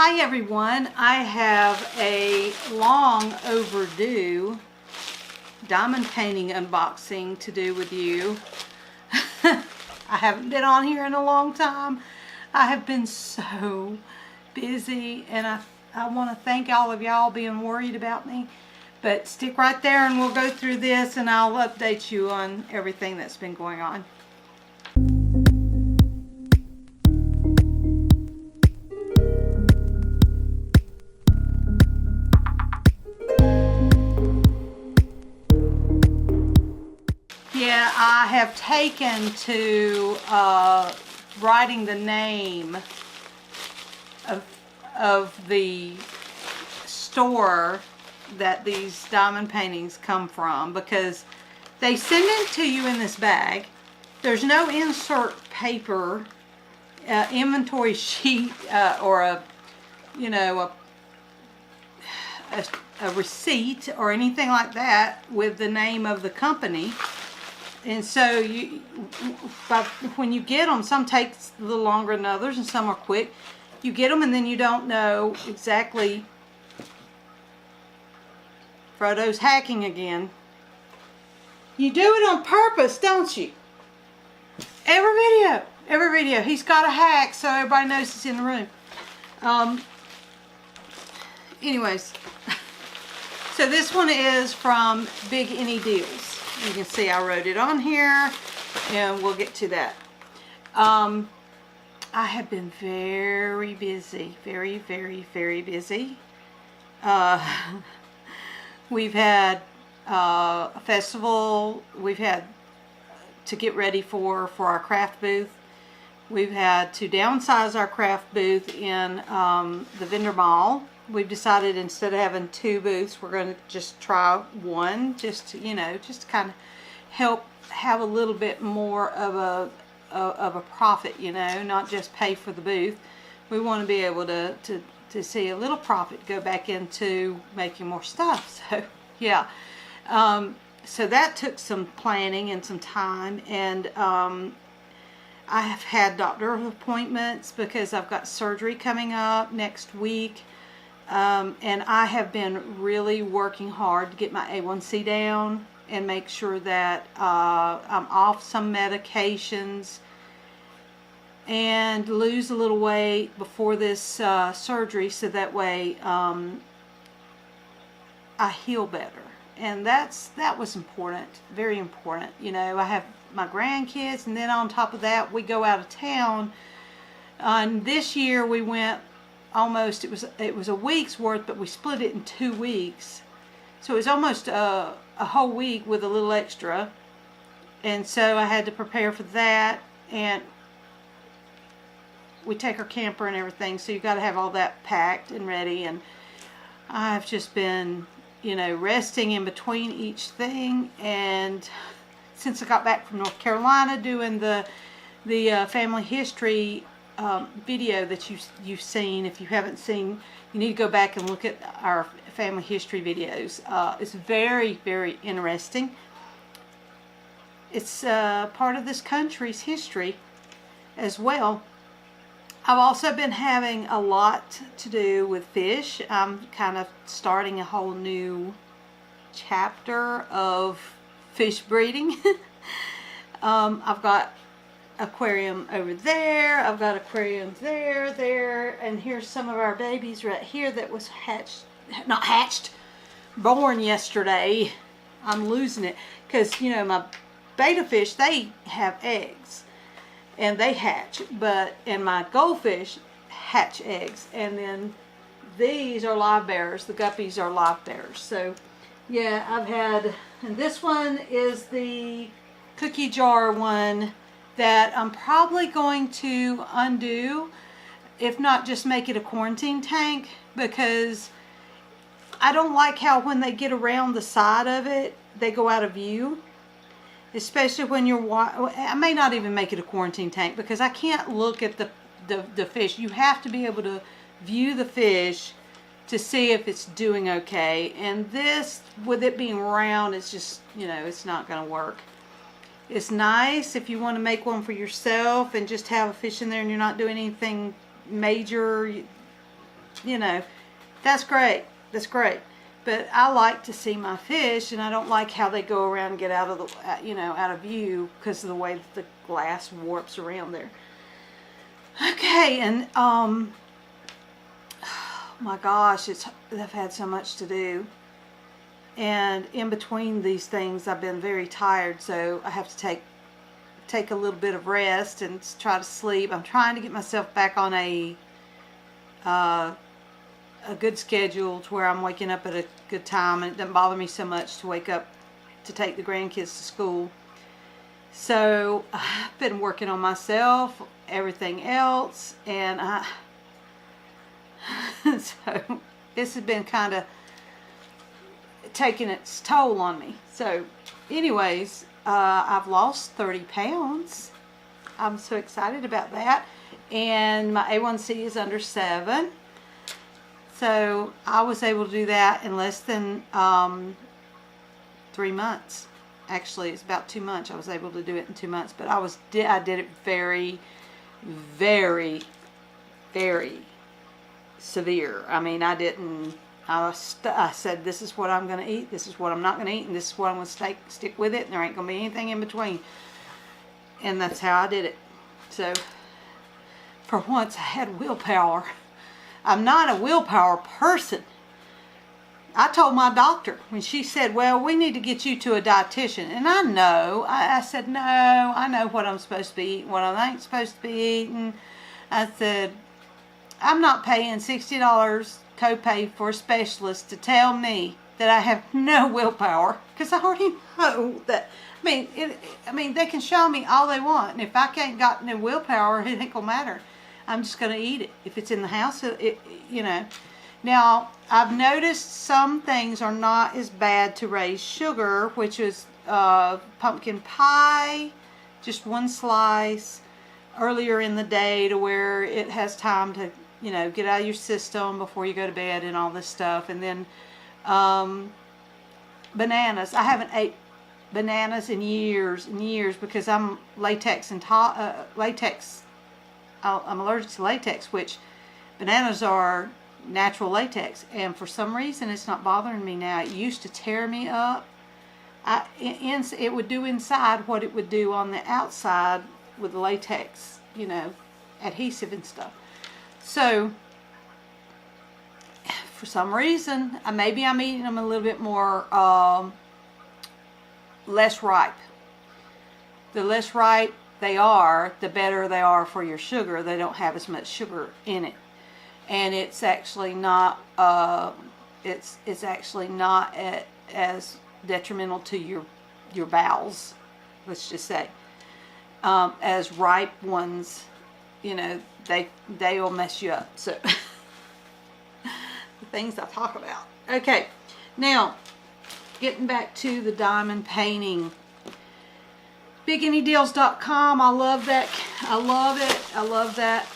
Hi everyone, I have a long overdue diamond painting unboxing to do with you. I haven't been on here in a long time. I have been so busy, and I want to thank all of y'all being worried about me. But stick right there and we'll go through this and I'll update you on everything that's been going on. Yeah, I have taken to writing the name of the store that these diamond paintings come from, because they send it to you in this bag. There's no insert paper, inventory sheet, or a receipt or anything like that with the name of the company. And so when you get them, some takes a little longer than others and some are quick. You get them and then you don't know exactly. Frodo's hacking again. You do it on purpose, don't you? Every video, he's got a hack so everybody knows he's in the room. Anyways, so this one is from Biganydeals. You can see I wrote it on here, and we'll get to that. I have been very busy, very busy. We've had a festival. We've had to get ready for our craft booth. We've had to downsize our craft booth in the vendor mall. We've decided instead of having 2 booths, we're going to just try one, just to kind of help have a little bit more of a profit, not just pay for the booth. We want to be able to see a little profit go back into making more stuff. So yeah, so that took some planning and some time, and I have had doctor appointments because I've got surgery coming up next week. And I have been really working hard to get my A1C down and make sure that I'm off some medications and lose a little weight before this surgery, so that way I heal better. And that was important, very important. I have my grandkids, and then on top of that, we go out of town. And this year we went almost, it was a week's worth, but we split it in 2 weeks, so it was almost a whole week with a little extra. And so I had to prepare for that, and we take our camper and everything, so you've got to have all that packed and ready. And I've just been resting in between each thing. And since I got back from North Carolina doing the family history video that you've seen. If you haven't seen, you need to go back and look at our family history videos. It's very interesting. It's part of this country's history as well. I've also been having a lot to do with fish. I'm kind of starting a whole new chapter of fish breeding. I've got aquarium over there, I've got aquariums there, and here's some of our babies right here that was born yesterday. I'm losing it because my betta fish, they have eggs and they hatch, and my goldfish hatch eggs, and then these are live bearers. The guppies are live bearers. So yeah, I've had, and this one is the cookie jar one that I'm probably going to undo, if not just make it a quarantine tank, because I don't like how when they get around the side of it, they go out of view. Especially when I may not even make it a quarantine tank, because I can't look at the fish. You have to be able to view the fish to see if it's doing okay. And this, with it being round, it's just, it's not going to work. It's nice if you want to make one for yourself and just have a fish in there and you're not doing anything major. you know, that's great. That's great. But I like to see my fish, and I don't like how they go around and get out of the, you know, out of view because of the way that the glass warps around there. Okay, and oh my gosh, I've had so much to do. And in between these things, I've been very tired, so I have to take a little bit of rest and try to sleep. I'm trying to get myself back on a good schedule to where I'm waking up at a good time, and it doesn't bother me so much to wake up to take the grandkids to school. So I've been working on myself, everything else, and so this has been kind of taking its toll on me. So anyways, I've lost 30 pounds. I'm so excited about that. And my A1C is under 7. So I was able to do that in less than 3 months. Actually, it's about 2 months. I was able to do it in 2 months. But I did it very, very, very severe. I mean, I didn't... I said, this is what I'm going to eat, this is what I'm not going to eat, and this is what I'm going to stick with it, and there ain't going to be anything in between. And that's how I did it. So, for once, I had willpower. I'm not a willpower person. I told my doctor when she said, well, we need to get you to a dietitian. And I know. I said, no, I know what I'm supposed to be eating, what I ain't supposed to be eating. I said, I'm not paying $60 copay for a specialist to tell me that I have no willpower, because I already know that. I mean, they can show me all they want, and if I can't got no willpower, it ain't gonna matter. I'm just gonna eat it. If it's in the house, you know. Now, I've noticed some things are not as bad to raise sugar, which is pumpkin pie, just one slice earlier in the day to where it has time to, you know, get out of your system before you go to bed and all this stuff. And then bananas. I haven't ate bananas in years and years because I'm latex and latex. I'm allergic to latex, which bananas are natural latex, and for some reason it's not bothering me now. It used to tear me up. It would do inside what it would do on the outside with latex, you know, adhesive and stuff. So, for some reason, maybe I'm eating them a little bit more, less ripe. The less ripe they are, the better they are for your sugar. They don't have as much sugar in it. And it's actually not, it's actually not as detrimental to your bowels, let's just say, as ripe ones. You know, they'll mess you up. So the things I talk about. Okay, now getting back to the diamond painting. Biganydeals.com. I love that. I love it. I love that.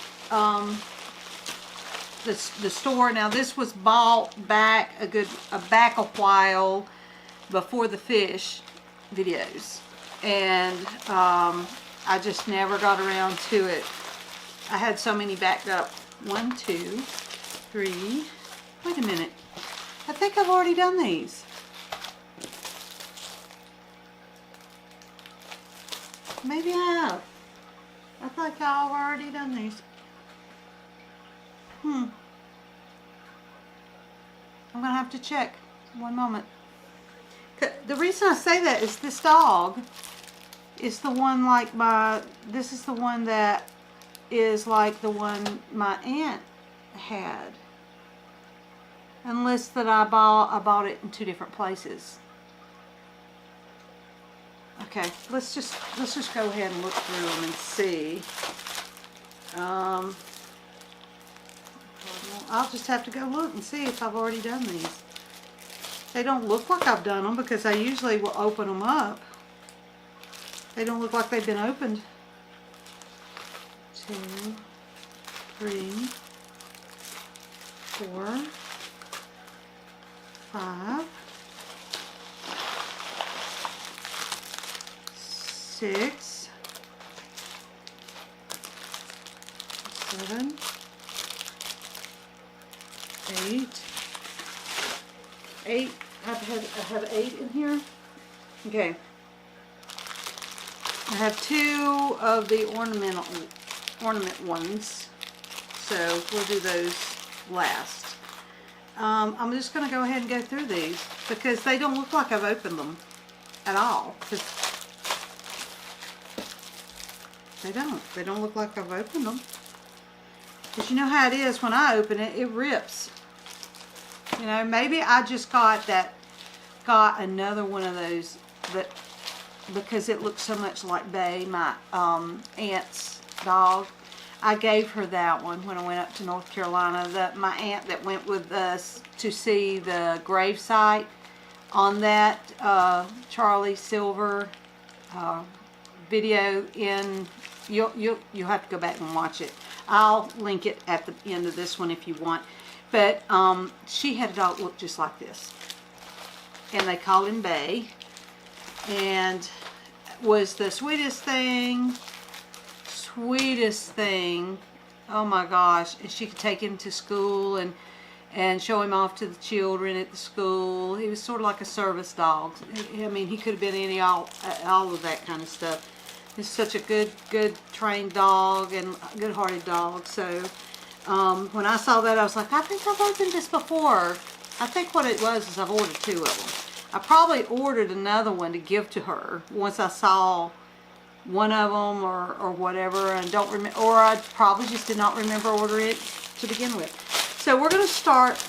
The store. Now this was bought back a while before the fish videos, and I just never got around to it. I had so many backed up. 1, 2, 3. Wait a minute. I think I've already done these. Maybe I have. I think I've already done these. I'm gonna have to check. One moment. The reason I say that is this dog is the one like this is the one that is like the one my aunt had. Unless that I bought it in 2 different places. Okay, let's just go ahead and look through them and see. I'll just have to go look and see if I've already done these. They don't look like I've done them because I usually will open them up. They don't look like they've been opened. 2, 3, 4, 5, 6, 7, 8. I have 8 in here. Okay. I have 2 of the ornament ones, so we'll do those last. I'm just going to go ahead and go through these because they don't look like I've opened them at all. They don't look like I've opened them. Because you know how it is, when I open it, it rips. You know, maybe I just got another one of those, but because it looks so much like Bay, my aunt's dog. I gave her that one when I went up to North Carolina. My aunt that went with us to see the gravesite on that Charlie Silver video. You'll have to go back and watch it. I'll link it at the end of this one if you want. But she had a dog look just like this, and they called him Bay, and was the sweetest thing. Oh my gosh. And she could take him to school and show him off to the children at the school. He was sort of like a service dog. I mean, he could have been all of that kind of stuff. He's such a good trained dog and good-hearted dog. So when I saw that, I was like, I think I've opened this before. I think what it was is I've ordered 2 of them. I probably ordered another one to give to her once I saw one of them or whatever, and don't remember, or I probably just did not remember ordering it to begin with. So we're going to start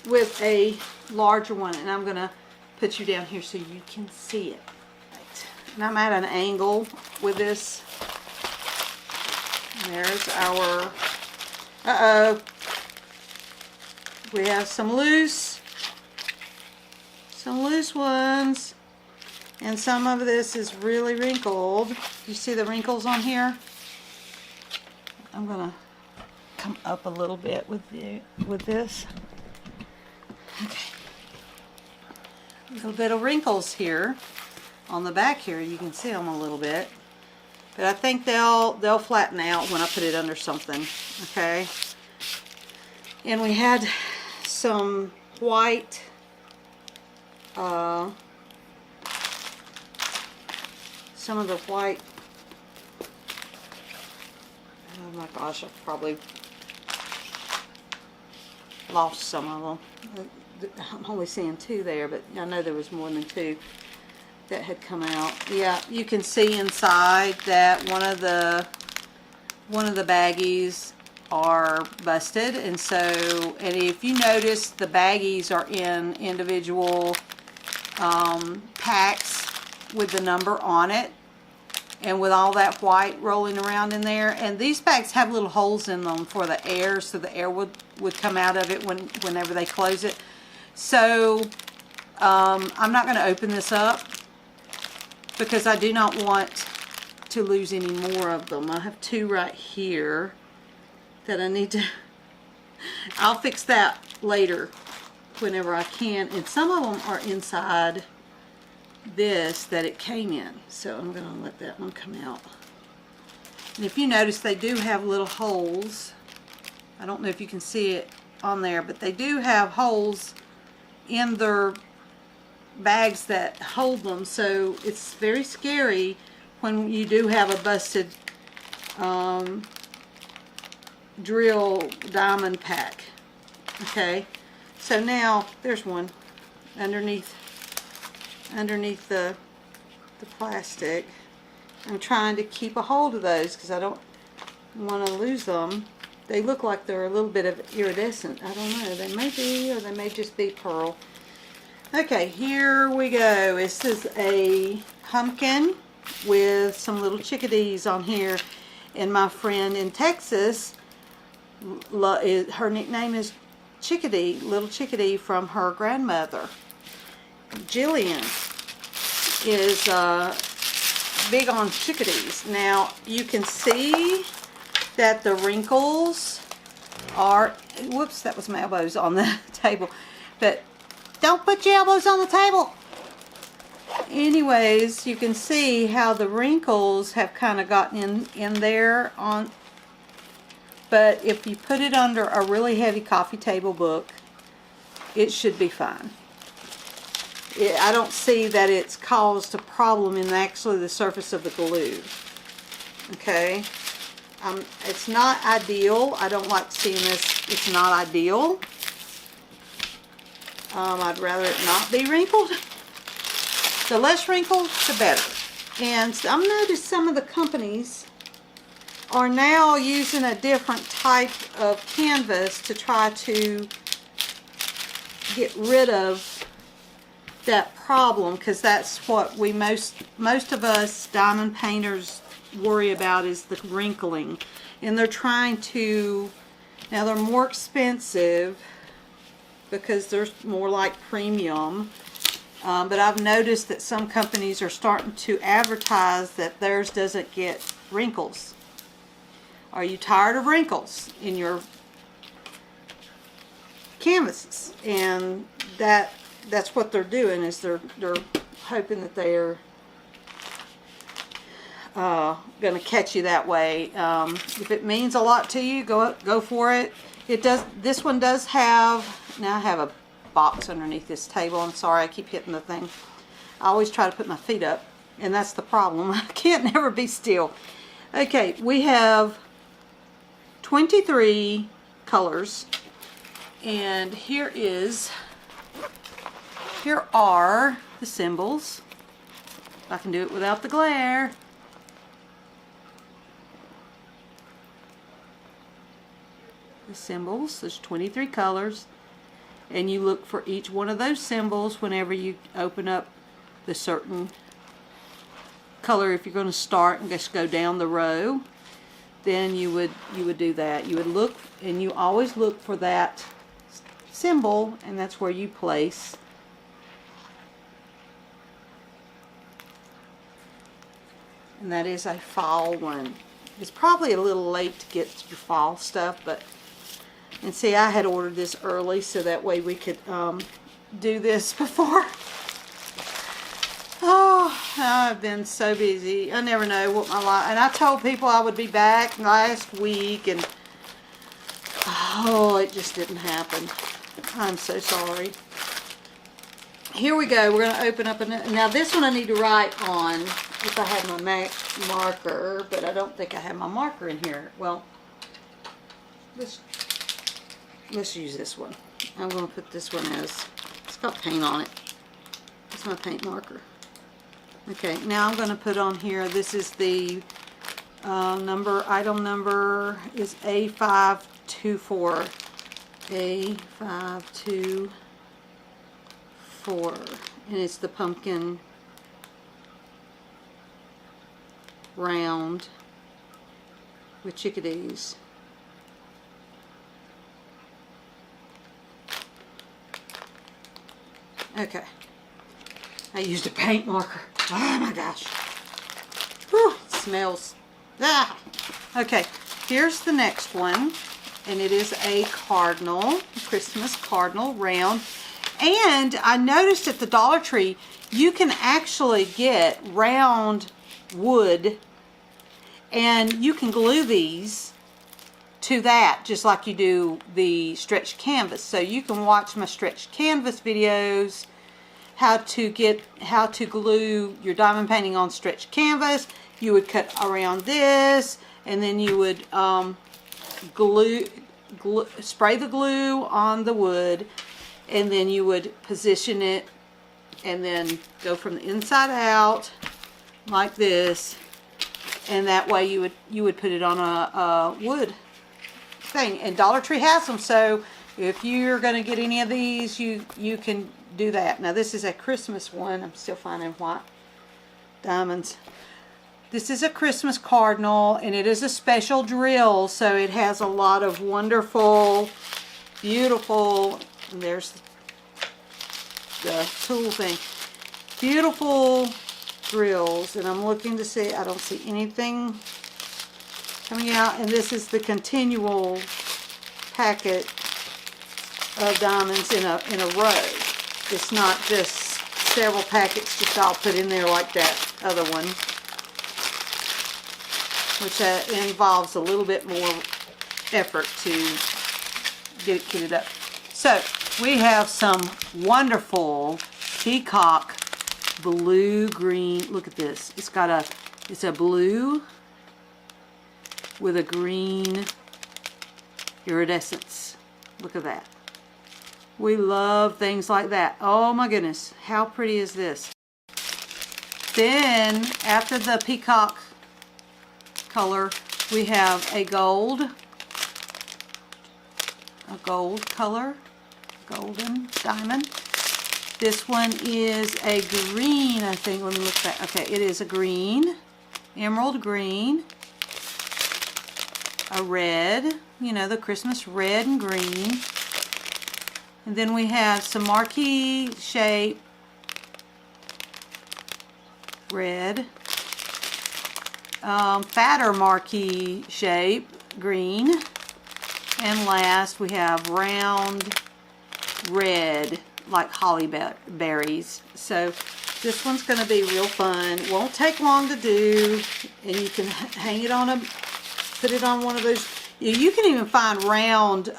with a larger one, and I'm going to put you down here so you can see it. Right. And I'm at an angle with this. There's our, we have some loose ones. And some of this is really wrinkled. You see the wrinkles on here? I'm gonna come up a little bit with this. Okay. A little bit of wrinkles here on the back here. You can see them a little bit, but I think they'll flatten out when I put it under something. Okay. And we had some white. Some of the white, oh my gosh, I've probably lost some of them. I'm only seeing 2 there, but I know there was more than 2 that had come out. Yeah, you can see inside that one of the baggies are busted, and if you notice, the baggies are in individual packs with the number on it, and with all that white rolling around in there. And these packs have little holes in them for the air, so the air would come out of it whenever they close it. So I'm not going to open this up because I do not want to lose any more of them. I have 2 right here that I need to, I'll fix that later whenever I can. And some of them are inside this that it came in, so I'm going to let that one come out. And if you notice, they do have little holes. I don't know if you can see it on there, but they do have holes in their bags that hold them, so it's very scary when you do have a busted drill diamond pack. Okay, so now there's one underneath the plastic. I'm trying to keep a hold of those because I don't want to lose them. They look like they're a little bit of iridescent. I don't know. They may be, or they may just be pearl. Okay, here we go. This is a pumpkin with some little chickadees on here. And my friend in Texas, her nickname is Chickadee, little Chickadee, from her grandmother. Jillian is big on chickadees. Now you can see that the wrinkles are, whoops, that was my elbows on the table, but don't put your elbows on the table. Anyways, you can see how the wrinkles have kind of gotten in there on, but if you put it under a really heavy coffee table book, it should be fine. I don't see that it's caused a problem in actually the surface of the glue. Okay, it's not ideal. I don't like seeing this. It's not ideal. I'd rather it not be wrinkled. The less wrinkled, the better. And I've noticed some of the companies are now using a different type of canvas to try to get rid of that problem, because that's what we most of us diamond painters worry about, is the wrinkling. And they're trying to, now they're more expensive because they're more like premium, but I've noticed that some companies are starting to advertise that theirs doesn't get wrinkles. Are you tired of wrinkles in your canvases? And that's what they're doing, is they're hoping that they're going to catch you that way. If it means a lot to you, go for it. It does. This one does have. Now I have a box underneath this table. I'm sorry, I keep hitting the thing. I always try to put my feet up, and that's the problem. I can't never be still. Okay, we have 23 colors, and here are the symbols. I can do it without the glare. The symbols, there's 23 colors, and you look for each one of those symbols whenever you open up the certain color. If you're going to start and just go down the row, then you would do that. You would look, and you always look for that symbol, and that's where you place and that is a fall one. It's probably a little late to get your fall stuff, but, and see, I had ordered this early so that way we could do this before. Oh, I've been so busy. I never know what my life, and I told people I would be back last week, and oh, it just didn't happen. I'm so sorry. Here we go. We're going to open up now this one I need to write on if I had my MAC marker, but I don't think I have my marker in here. Well, let's use this one. I'm going to put this one as, it's got paint on it. It's my paint marker. Okay, now I'm going to put on here, this is the item number is A524. A524. And it's the pumpkin round with chickadees. Okay. I used a paint marker. Oh my gosh. Whew, it smells. Ah. Okay, here's the next one. And it is a Cardinal, Christmas Cardinal round. And I noticed at the Dollar Tree, you can actually get round wood, and you can glue these to that just like you do the stretched canvas. So you can watch my stretched canvas videos, how to glue your diamond painting on stretched canvas. You would cut around this, and then you would spray the glue on the wood, and then you would position it and then go from the inside out like this, and that way you would put it on a wood thing. And Dollar Tree has them, so if you're going to get any of these, you can do that. Now this is a Christmas one. I'm still finding white diamonds. This is a Christmas Cardinal, and it is a special drill, so it has a lot of wonderful, beautiful, and there's the tool thing, beautiful drills. And I'm looking to see, I don't see anything coming out, and this is the continual packet of diamonds in a row. It's not just several packets just all put in there like that other one, which involves a little bit more effort to get it kitted up. So we have some wonderful peacock blue-green. Look at this. It's a blue with a green iridescence. Look at that. We love things like that. Oh my goodness, how pretty is this? Then, after the peacock color, we have a gold color, golden diamond. This one is a green, I think. Let me look back. Okay, it is a green, emerald green, a red, you know, the Christmas red and green. And then we have some marquee shape red, fatter marquee shape green, and last we have round red like holly berries. So this one's going to be real fun. Won't take long to do, and you can hang it on put it on one of those. You can even find round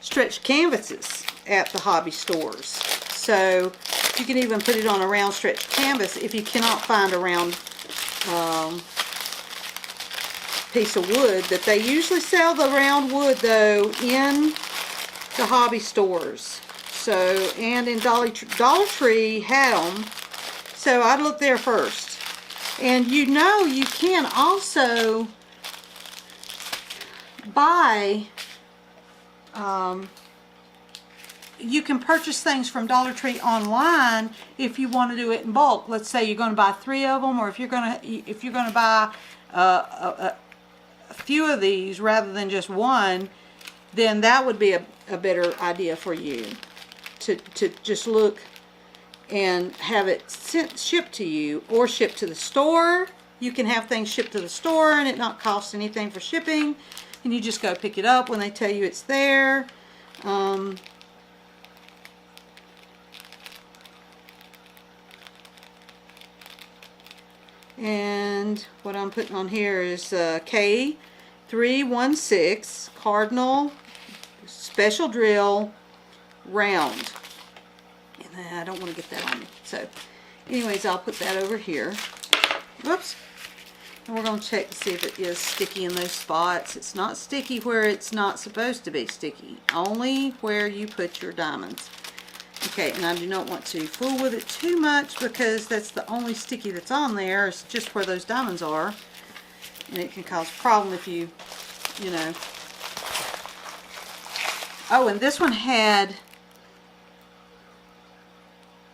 stretched canvases at the hobby stores. So you can even put it on a round stretched canvas if you cannot find a round piece of wood. That they usually sell the round wood though in the hobby stores. So, and in Dollar Tree had them. So I'd look there first. And you know, you can also buy, you can purchase things from Dollar Tree online if you want to do it in bulk. Let's say you're going to buy 3 of them, or if you're going to buy a few of these rather than just one, then that would be a better idea for you to just look and have it shipped to you, or shipped to the store. You can have things shipped to the store and it not cost anything for shipping, and you just go pick it up when they tell you it's there. And what I'm putting on here is K316 Cardinal Special Drill Round. And I don't want to get that on me. So anyways, I'll put that over here. Whoops. And we're going to check to see if it is sticky in those spots. It's not sticky where it's not supposed to be sticky. Only where you put your diamonds. Okay, and I do not want to fool with it too much because that's the only sticky that's on there. It's just where those diamonds are. And it can cause a problem if you know. Oh, and this one had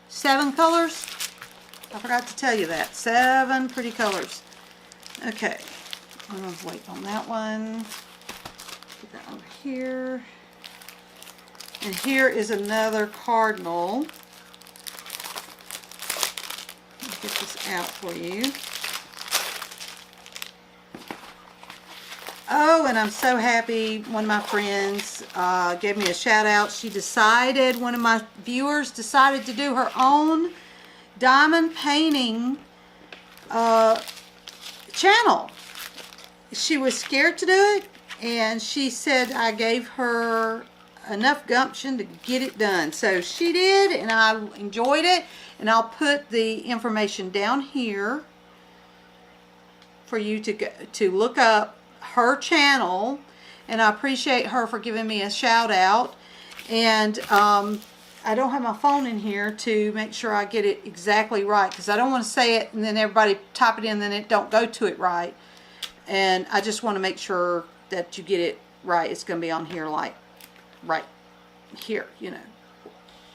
7 colors. I forgot to tell you that. 7 pretty colors. Okay, I'm going to wait on that one. Put that over here. And here is another Cardinal. Let me get this out for you. Oh, and I'm so happy. One of my friends gave me a shout out. One of my viewers decided to do her own diamond painting channel. She was scared to do it, and she said I gave her enough gumption to get it done. So she did, and I enjoyed it, and I'll put the information down here for you to look up her channel, and I appreciate her for giving me a shout out. And I don't have my phone in here to make sure I get it exactly right, because I don't want to say it and then everybody type it in and then it don't go to it right. And I just want to make sure that you get it right. It's going to be on here, like right here, you know,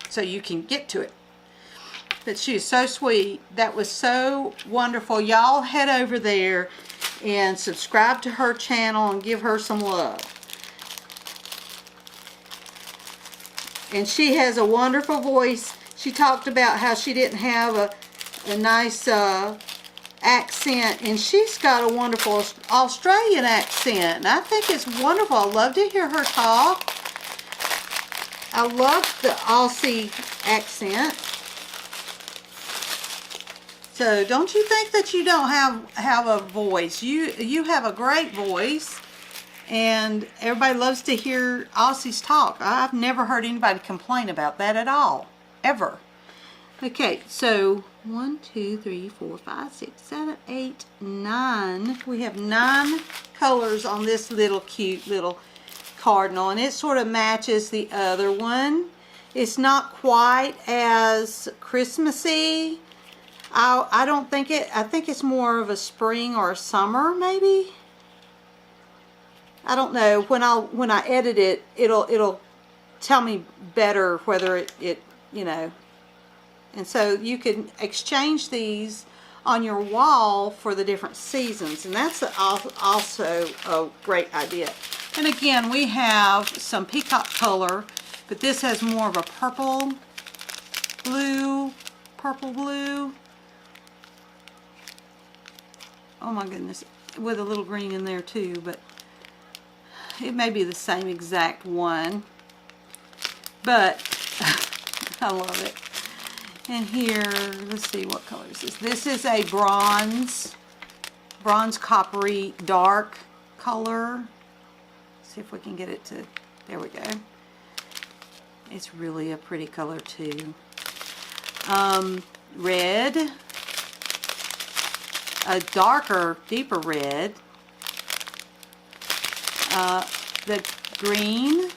so you can get to it. But she is so sweet. That was so wonderful. Y'all head over there and subscribe to her channel and give her some love. And she has a wonderful voice. She talked about how she didn't have a nice accent, and she's got a wonderful Australian accent. And I think it's wonderful. I love to hear her talk. I love the Aussie accent. So don't you think that you don't have a voice. You have a great voice. And everybody loves to hear Aussies talk. I've never heard anybody complain about that at all, ever. Okay, so 1, 2, 3, 4, 5, 6, 7, 8, 9. We have 9 colors on this little cute little Cardinal, and it sort of matches the other one. It's not quite as Christmassy. I don't think it, I think it's more of a spring or a summer maybe. I don't know. When I edit it, it'll tell me better whether it you know. And so you can exchange these on your wall for the different seasons, and that's also a great idea. And again, we have some peacock color, but this has more of a purple blue. Oh my goodness, with a little green in there too, but it may be the same exact one, but I love it. And here, let's see, what color is this? This is a bronze coppery dark color. See if we can get it to, there we go. It's really a pretty color too. Red, a darker, deeper red. The green,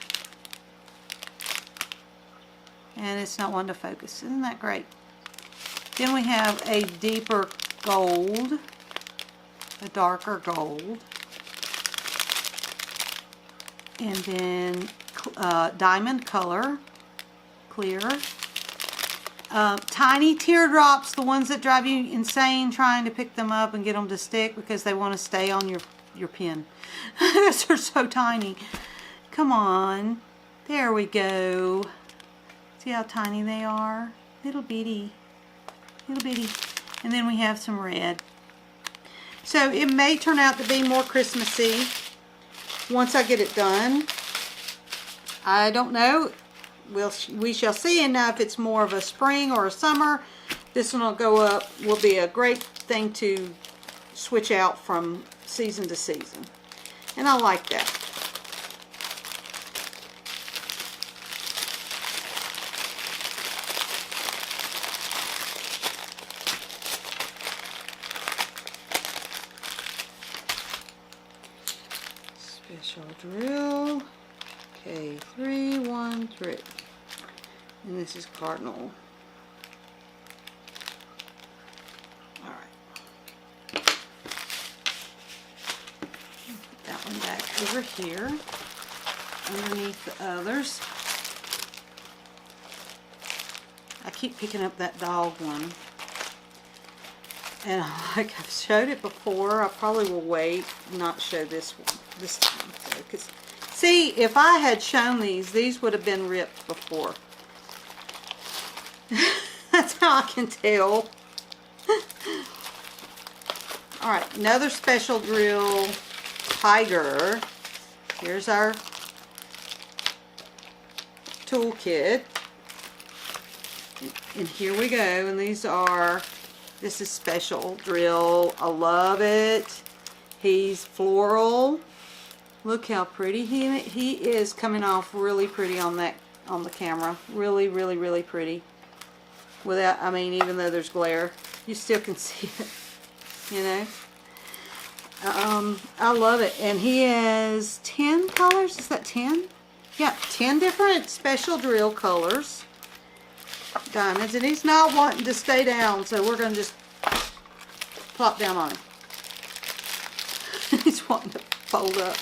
and it's not one to focus. Isn't that great? Then we have a deeper gold, a darker gold, and then diamond color, clear. Tiny teardrops, the ones that drive you insane trying to pick them up and get them to stick because they want to stay on your pen. They're so tiny. Come on. There we go. See how tiny they are? Little bitty. Little bitty. And then we have some red. So it may turn out to be more Christmassy once I get it done. I don't know. We shall see. And now if it's more of a spring or a summer, this one will go up. Will be a great thing to switch out from season to season. And I like that. Special drill. K313. And this is Cardinal. Back over here underneath the others. I keep picking up that dog one, and like I've showed it before, I probably will wait and not show this one this time. So, 'cause see, if I had shown these would have been ripped before. That's how I can tell. All right, another special drill. Tiger. Here's our toolkit, and here we go. And these are, this is special drill. I love it. He's floral. Look how pretty he is, coming off really pretty on the camera. Really, really, really pretty. Without, I mean, even though there's glare, you still can see it. You know. I love it. And he has 10 colors. Is that 10? Yeah, 10 different special drill colors. Diamonds. And he's not wanting to stay down, so we're going to just plop down on him. He's wanting to fold up.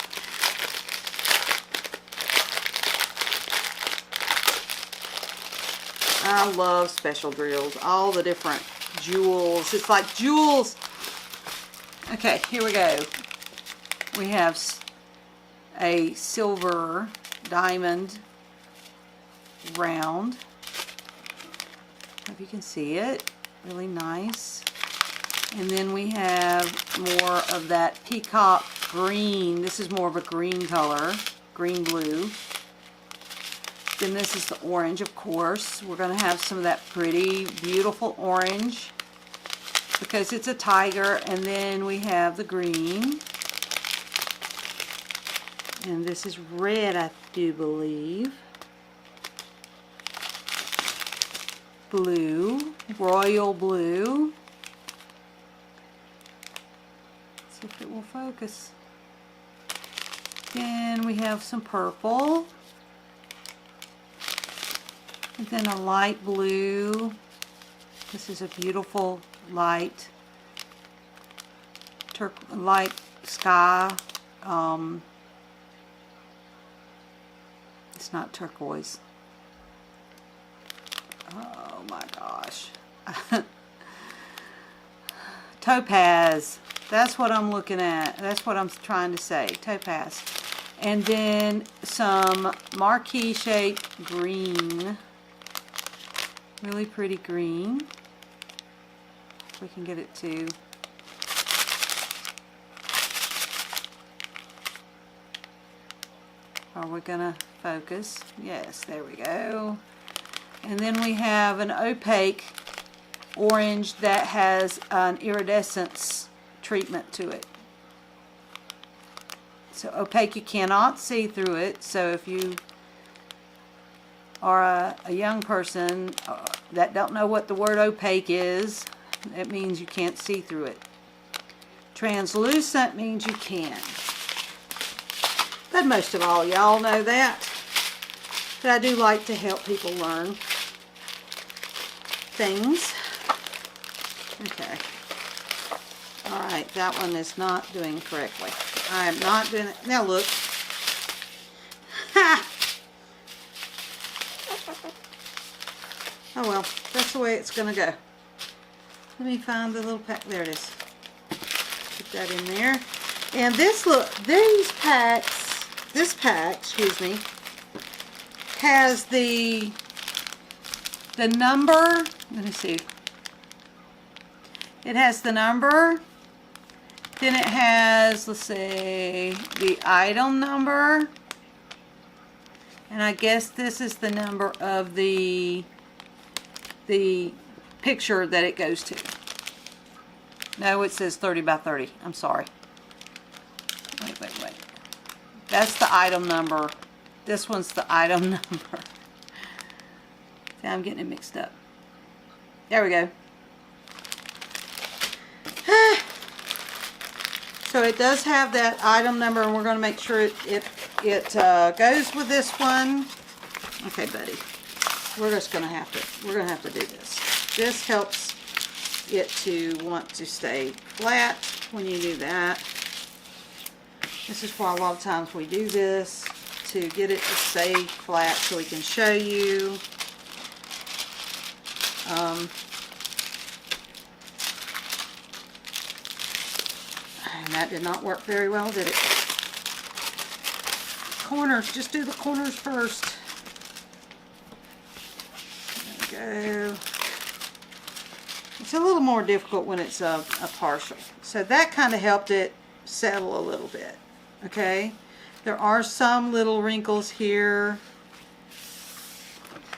I love special drills. All the different jewels. It's like jewels. Okay, here we go. We have a silver diamond round. Hope you can see it. Really nice. And then we have more of that peacock green. This is more of a green color. Green blue. Then this is the orange, of course. We're going to have some of that pretty, beautiful orange, because it's a tiger. And then we have the green. And this is red, I do believe. Blue, royal blue. Let's see if it will focus. Then we have some purple. And then a light blue. This is a beautiful light sky. It's not turquoise. Oh my gosh. Topaz. That's what I'm looking at. That's what I'm trying to say. Topaz. And then some marquee shaped green. Really pretty green. If we can get it to. Are we gonna focus? Yes, there we go. And then we have an opaque orange that has an iridescence treatment to it. So opaque, you cannot see through it. So if you are a young person that don't know what the word opaque is, it means you can't see through it. Translucent means you can. But most of all, y'all know that. But I do like to help people learn things. Okay. Alright, that one is not doing correctly. I am not doing it. Now look. Ha! Oh well, that's the way it's going to go. Let me find the little pack. There it is. Put that in there. And this, look, these packs, this pack, excuse me, has the number. Let me see. It has the number. Then it has, let's see, the item number. And I guess this is the number of the picture that it goes to. No, it says 30 by 30. I'm sorry. Wait. That's the item number. This one's the item number. See, I'm getting it mixed up. There we go. So it does have that item number, and we're going to make sure it goes with this one. Okay, buddy. We're going to have to do this. This helps it to want to stay flat when you do that. This is why a lot of times we do this, to get it to stay flat so we can show you. And that did not work very well, did it? Corners, just do the corners first. There we go. It's a little more difficult when it's a partial. So that kind of helped it settle a little bit. Okay? There are some little wrinkles here.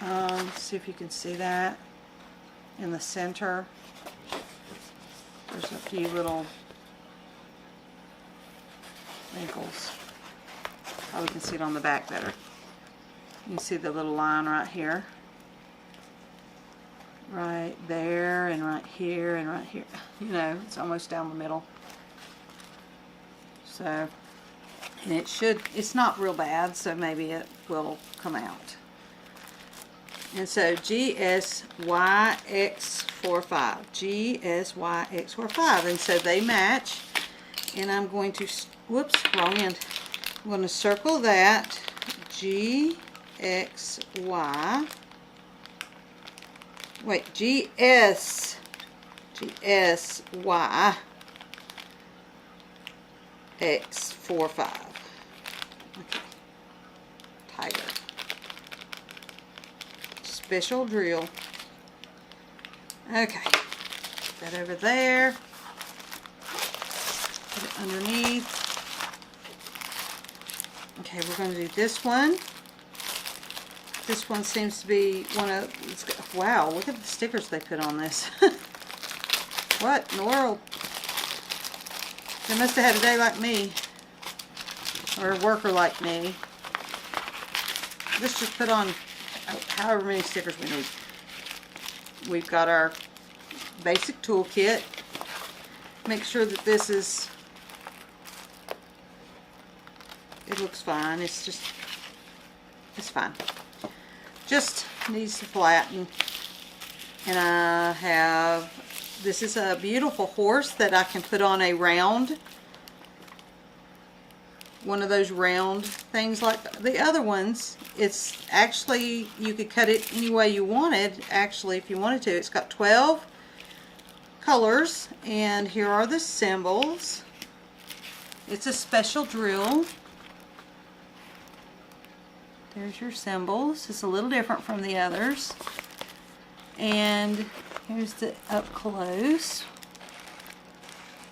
Let's see if you can see that in the center. There's a few little wrinkles. Oh, we can see it on the back better. You can see the little line right here. Right there, and right here, and right here. You know, it's almost down the middle. So, and it's not real bad, so maybe it will come out. And so GSYX45. GSYX45. And so they match. And I'm going to, whoops, wrong end. I'm going to circle that. GXY. Wait, GSY X45. Okay. Tighter. Special drill. Okay. Put that over there. Put it underneath. Okay, we're going to do this one. This one seems to be one of, wow, look at the stickers they put on this. What in the world? They must have had a day like me. or a worker like me, let's just put on however many stickers we need. We've got our basic toolkit. Make sure that this is, it looks fine. It's just, it's fine. Just needs to flatten. And I have, this is a beautiful horse that I can put on a round, one of those round things like the other ones. It's actually, you could cut it any way you wanted, actually, if you wanted to. It's got 12 colors, and here are the symbols. It's a special drill. There's your symbols. It's a little different from the others. And here's the up close.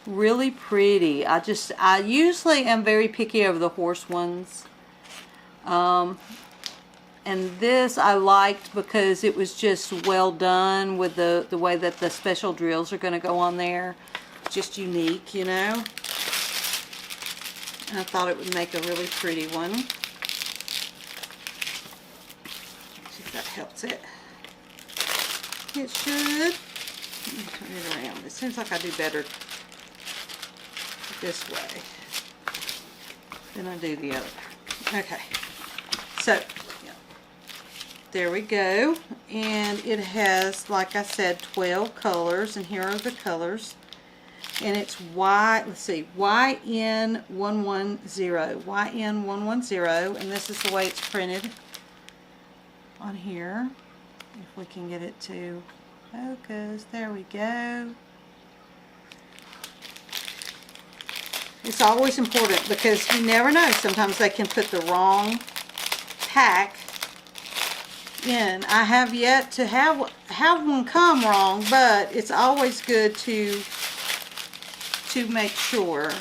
Really pretty. I usually am very picky over the horse ones. And this I liked because it was just well done with the way that the special drills are going to go on there. Just unique, you know. And I thought it would make a really pretty one. See if that helps it. It should. Let me turn it around. It seems like I do better this way than I do the other. Okay. So, yeah. There we go. And it has, like I said, 12 colors. And here are the colors. And it's let's see, YN110. YN110. And this is the way it's printed on here. If we can get it to focus. There we go. It's always important because you never know. Sometimes they can put the wrong pack in. I have yet to have one come wrong, but it's always good to make sure.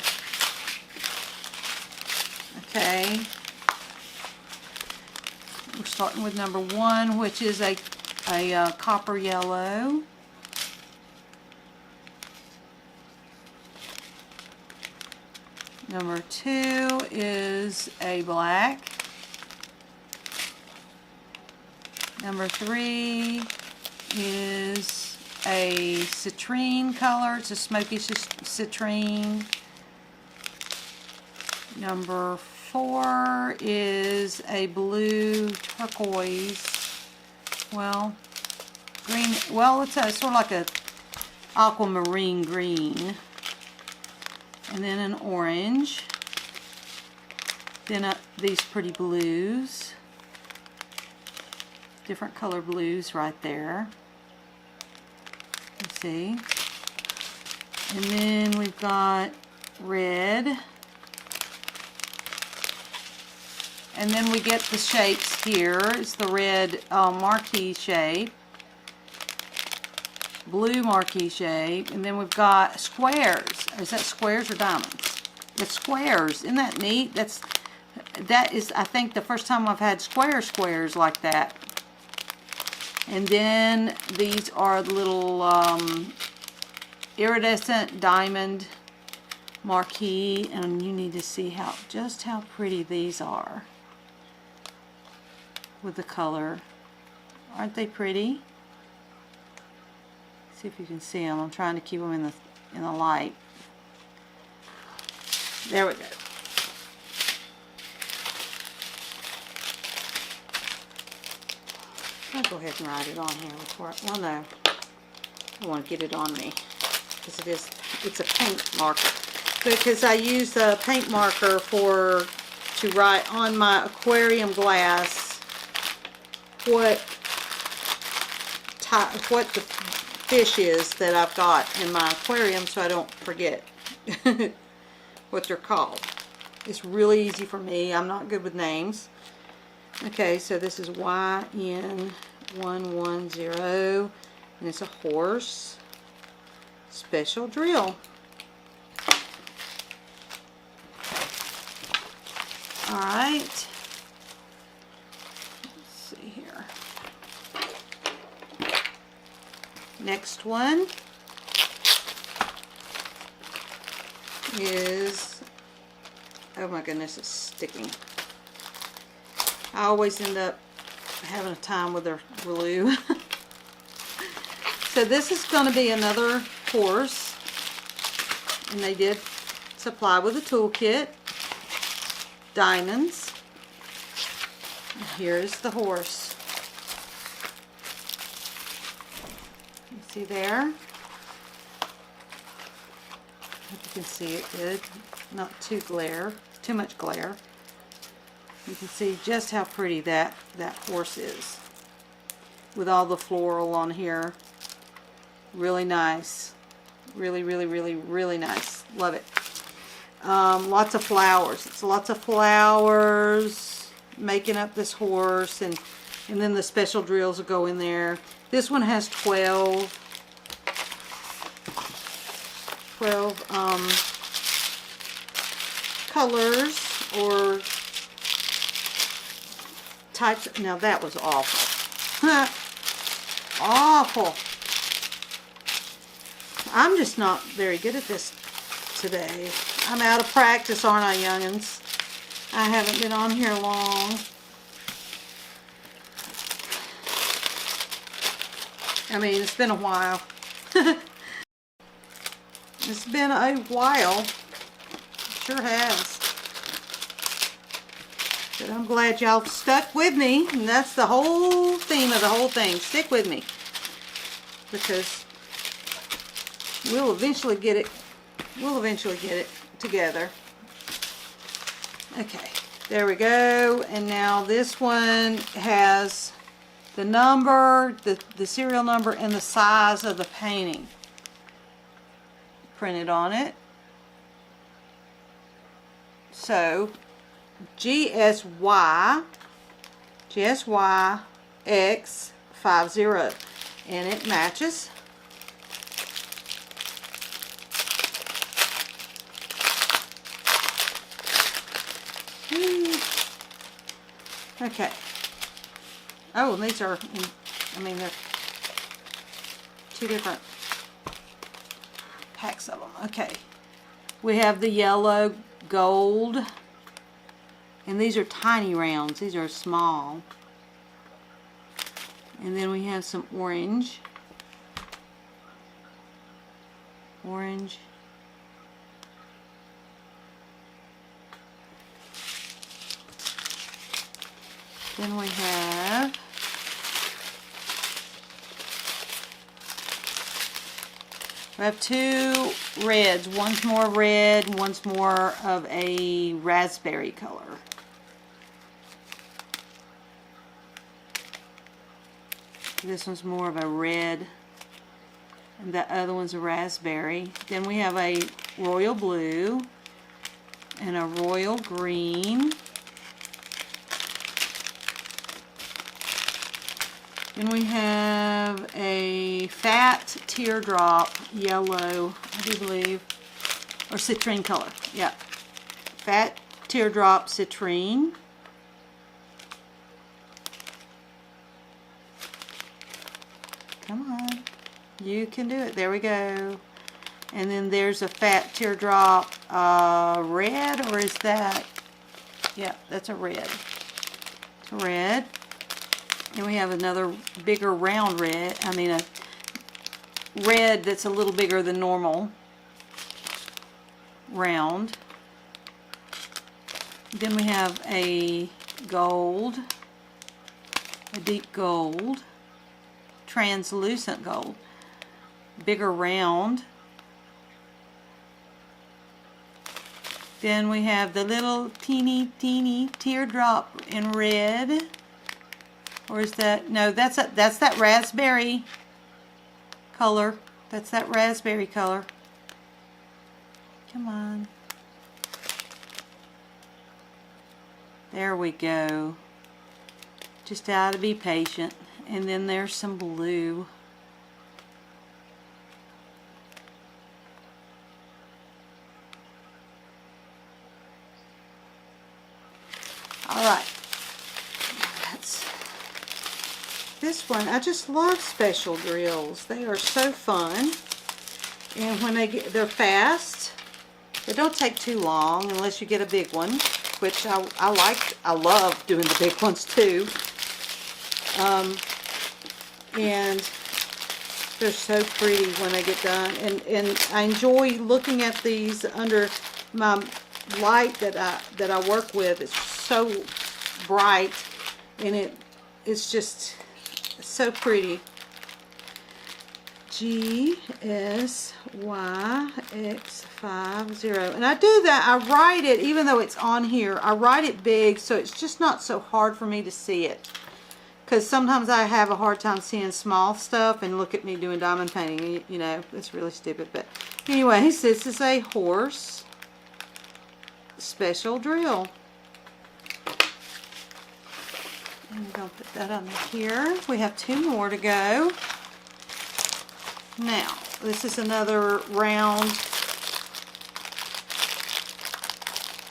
Okay. We're starting with number 1, which is a copper yellow. Number 2 is a black. Number 3 is a citrine color. It's a smoky citrine. Number 4 is a blue turquoise. Well, green. Well, it's sort of like a aquamarine green. And then an orange. Then these pretty blues. Different color blues right there. Let's see. And then we've got red. And then we get the shapes here. It's the red marquee shape. Blue marquee shape. And then we've got squares. Is that squares or diamonds? It's squares. Isn't that neat? That is, I think, the first time I've had squares like that. And then these are the little iridescent diamond marquee, and you need to see just how pretty these are with the color. Aren't they pretty? See if you can see them. I'm trying to keep them in the light. There we go. I'll go ahead and write it on here before. Well, no, I want to get it on me because it's a paint marker. Because I use a paint marker to write on my aquarium glass what the fish is that I've got in my aquarium, so I don't forget what they're called. It's really easy for me. I'm not good with names. Okay, so this is YN110, and it's a horse special drill. All right. Let's see here. Next one is Oh my goodness, it's sticking. I always end up having a time with their glue. So this is going to be another horse, and they did supply with a toolkit, diamonds. And here's the horse. You see there? Hope you can see it good. Not too much glare. You can see just how pretty that horse is with all the floral on here. Really nice. Really, really, really, really nice. Love it. Lots of flowers. It's lots of flowers making up this horse, and then the special drills will go in there. This one has 12 colors or types. Now that was awful. Awful. I'm just not very good at this today. I'm out of practice, aren't I, youngins? I haven't been on here long. I mean, it's been a while. It's been a while. It sure has. But I'm glad y'all stuck with me. And that's the whole theme of the whole thing. Stick with me. Because we'll eventually get it. We'll eventually get it together. Okay. There we go. And now this one has the number, the serial number, and the size of the painting printed on it. So GSY X50, and it matches. Okay. Oh, and these are, I mean, they're two different packs of them. Okay. We have the yellow, gold, and these are tiny rounds. These are small. And then we have some orange. Orange. Then we have two reds. One's more red, one's more of a raspberry color. This one's more of a red, and the other one's a raspberry. Then we have a royal blue and a royal green. Then we have a fat teardrop yellow, I do believe, or citrine color. Yeah, fat teardrop citrine. Come on, you can do it. There we go. And then there's a fat teardrop red, or is that? Yeah, that's a red. It's a red. And we have another bigger round red. I mean, a red that's a little bigger than normal. Round. Then we have a gold. A deep gold. Translucent gold. Bigger round. Then we have the little teeny teardrop in red. Or is that, no, that's that raspberry color. That's that raspberry color. Come on. There we go. Just gotta be patient. And then there's some blue. Alright. This one, I just love special drills. They are so fun. And when they're fast, They don't take too long unless you get a big one, which I love doing the big ones too. And they're so pretty when they get done. And I enjoy looking at these under my light that I work with. It's so bright, and it's just so pretty. GSYX50. And I do that, I write it, even though it's on here, I write it big so it's just not so hard for me to see it. Because sometimes I have a hard time seeing small stuff, and look at me doing diamond painting, you know, it's really stupid. But anyways, this is a horse special drill. And we're going to put that under here. We have 2 more to go. Now, this is another round.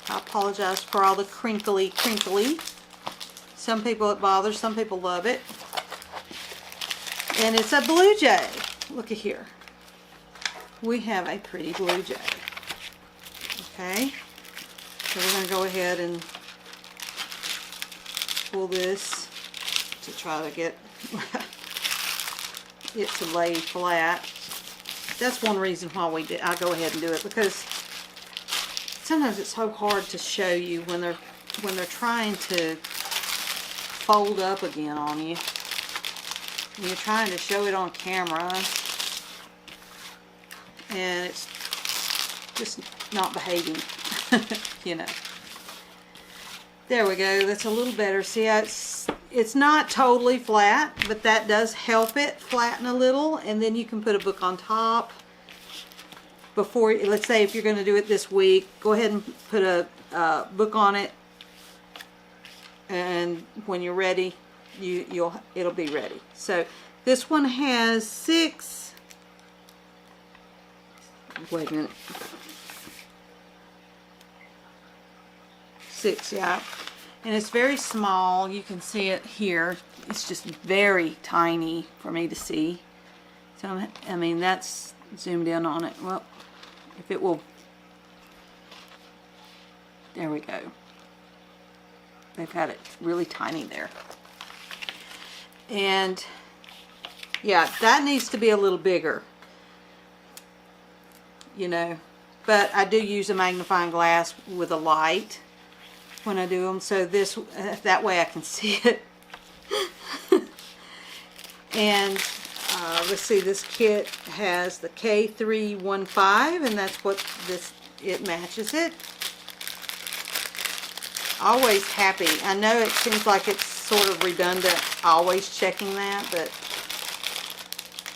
I apologize for all the crinkly. Some people it bothers, some people love it. And it's a blue jay. Look at here. We have a pretty blue jay. Okay. So we're going to go ahead and pull this to try to get it to lay flat. That's one reason why I go ahead and do it, because sometimes it's so hard to show you when they're trying to fold up again on you. And you're trying to show it on camera, and it's just not behaving. You know. There we go. That's a little better. See, it's not totally flat, but that does help it flatten a little, and then you can put a book on top. Before, let's say if you're going to do it this week, go ahead and put a book on it, and when you're ready, it'll be ready. So this one has 6. Wait a minute. 6, yeah. And it's very small. You can see it here. It's just very tiny for me to see. So, I mean, that's zoomed in on it. Well, if it will. There we go. They've had it really tiny there. And, yeah, that needs to be a little bigger. You know. But I do use a magnifying glass with a light when I do them, so that way I can see it. And let's see, this kit has the K315, and that's what it matches it. Always happy. I know it seems like it's sort of redundant, always checking that, but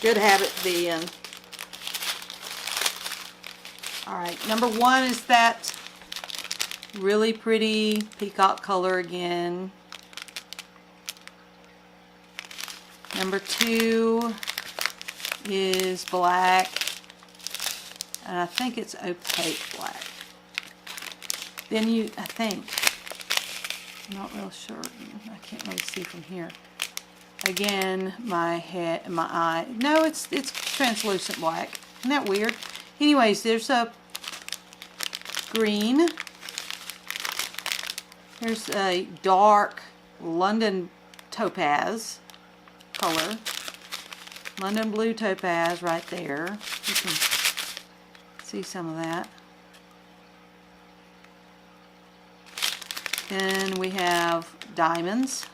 good habit to be in. Alright, number 1 is that really pretty peacock color again. Number 2 is black, and I think it's opaque black. Then I think, I'm not real sure, I can't really see from here. Again, my eye, no, it's translucent black. Isn't that weird? Anyways, there's a green. There's a dark London topaz color. London blue topaz right there. You can see some of that. Then we have diamonds.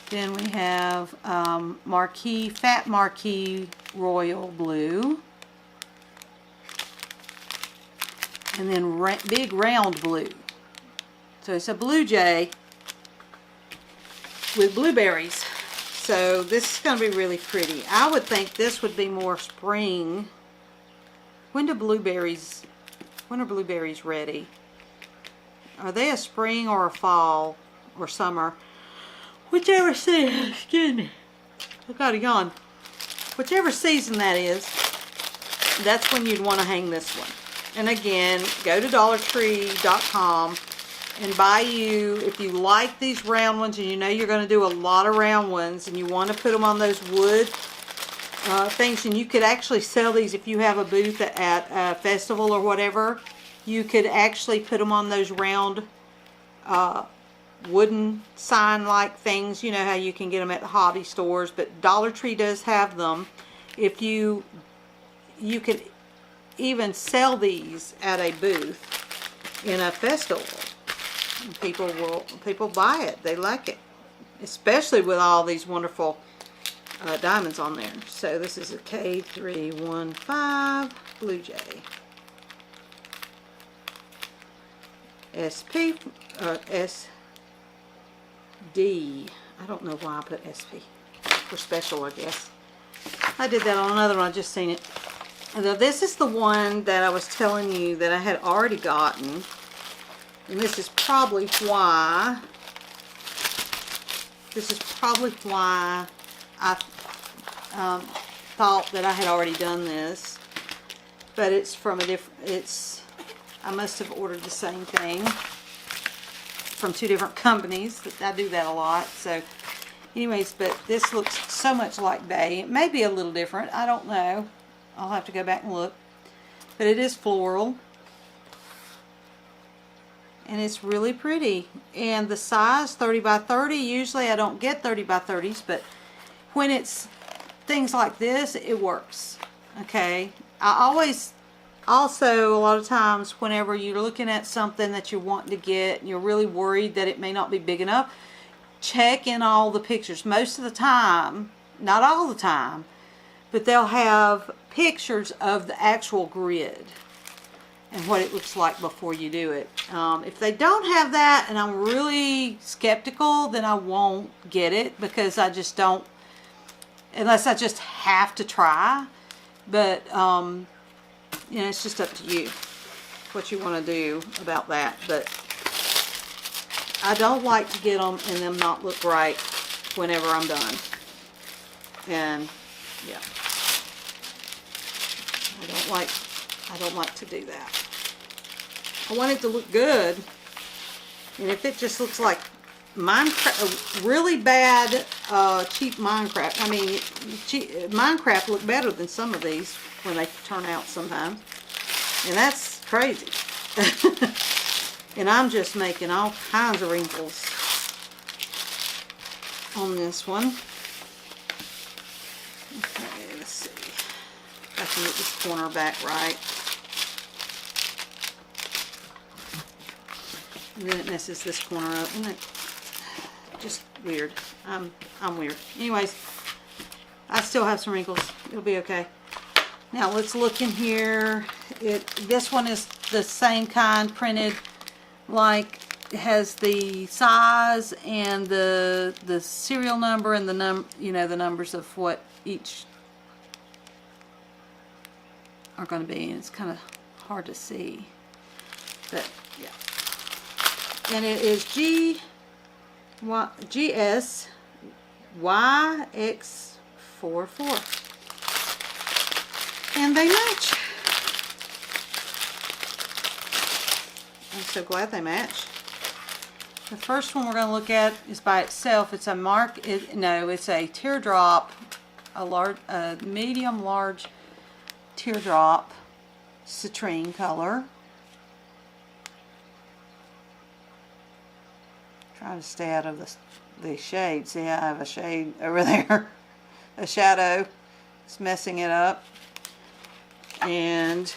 Then we have fat marquee royal blue. And then big round blue. So it's a blue jay with blueberries. So this is going to be really pretty. I would think this would be more spring. When are blueberries ready? Are they a spring or a fall or summer? Whichever season, excuse me, I got a yawn. Whichever season that is, that's when you'd want to hang this one. And again, go to DollarTree.com and buy you, if you like these round ones and you know you're going to do a lot of round ones and you want to put them on those wood things, and you could actually sell these if you have a booth at a festival or whatever. You could actually put them on those round wooden sign-like things. You know how you can get them at the hobby stores, but Dollar Tree does have them. If you could even sell these at a booth in a festival. And people buy it. They like it, especially with all these wonderful diamonds on there. So this is a K315 Blue Jay. SP SD. I don't know why I put SP for special, I guess. I did that on another one. I just seen it. Now, this is the one that I was telling you that I had already gotten, and this is probably why. I thought that I had already done this, but it's from a different. I must have ordered the same thing from 2 different companies. I do that a lot. So, anyways, but this looks so much like Bay. It may be a little different. I don't know. I'll have to go back and look. But it is floral. And it's really pretty. And the size, 30 by 30. Usually I don't get 30 by 30s, but when it's things like this, it works. Okay. I always, also a lot of times whenever you're looking at something that you're wanting to get, and you're really worried that it may not be big enough, check in all the pictures. Most of the time, not all the time, but they'll have pictures of the actual grid and what it looks like before you do it. If they don't have that and I'm really skeptical, then I won't get it, because I just don't, unless I just have to try. But you know, it's just up to you what you want to do about that. But I don't like to get them and them not look right whenever I'm done. And yeah, I don't like to do that. I want it to look good, and if it just looks like Minecraft, really bad cheap Minecraft. I mean, Minecraft look better than some of these when they turn out sometimes, and that's crazy. And I'm just making all kinds of wrinkles on this one. Okay, let's see if I can get this corner back right. And then it messes this corner up, isn't it? Just weird. I'm weird. Anyways, I still have some wrinkles. It'll be okay. Now let's look in here. This one is the same kind, printed like it has the size and the serial number and the the numbers of what each are going to be, and it's kind of hard to see, but yeah. And it is GSYX44, and they match. I'm so glad they match. The first one we're going to look at is by itself. It's a it's a teardrop, a medium large teardrop citrine color. Trying to stay out of the shade. See, I have a shade over there, a shadow. It's messing it up. And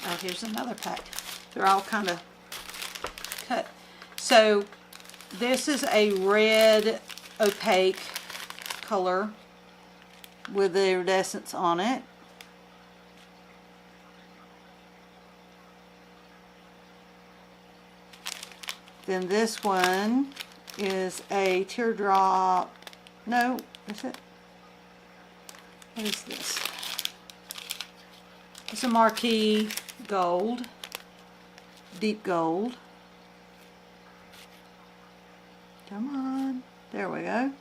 oh, here's another pack. They're all kind of cut. So this is a red opaque color with the iridescence on it. Then this one is a teardrop. No, is it? What is this? It's a marquee gold, deep gold. Come on, there we go.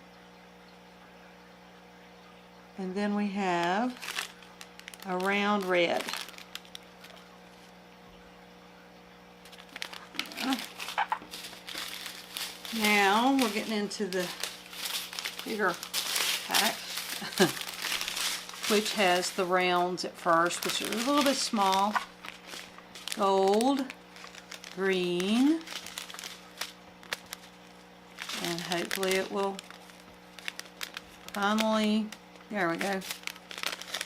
And then we have a round red. Now we're getting into the bigger pack. which has the rounds at first, which are a little bit small. Gold, green, and hopefully it will finally, there we go.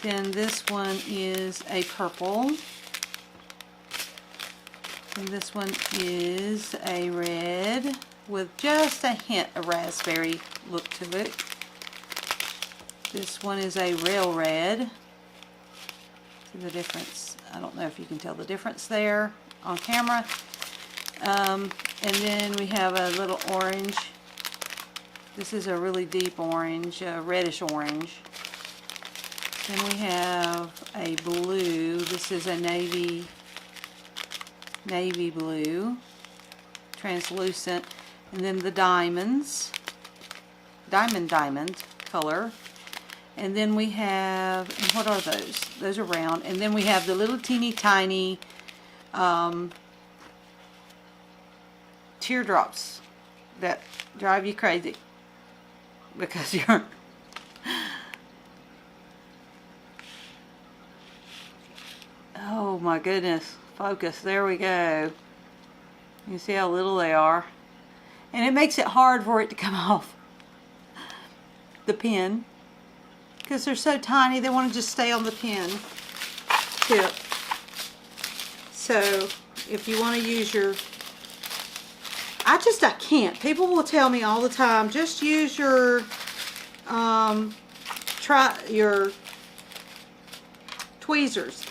Then this one is a purple. And this one is a red with just a hint of raspberry look to it. This one is a real red. See the difference? I don't know if you can tell the difference there on camera. And then we have a little orange. This is a really deep orange, reddish orange. Then we have a blue. This is a navy blue, translucent. And then the diamonds, diamond color. And then we have, and what are those? Those are round. And then we have the little teeny tiny teardrops that drive you crazy because you're oh my goodness, focus, there we go. You see how little they are, and it makes it hard for it to come off the pin because they're so tiny. They want to just stay on the pin tip. So if you want to use your, I can't. People will tell me all the time, just use your, try your tweezers.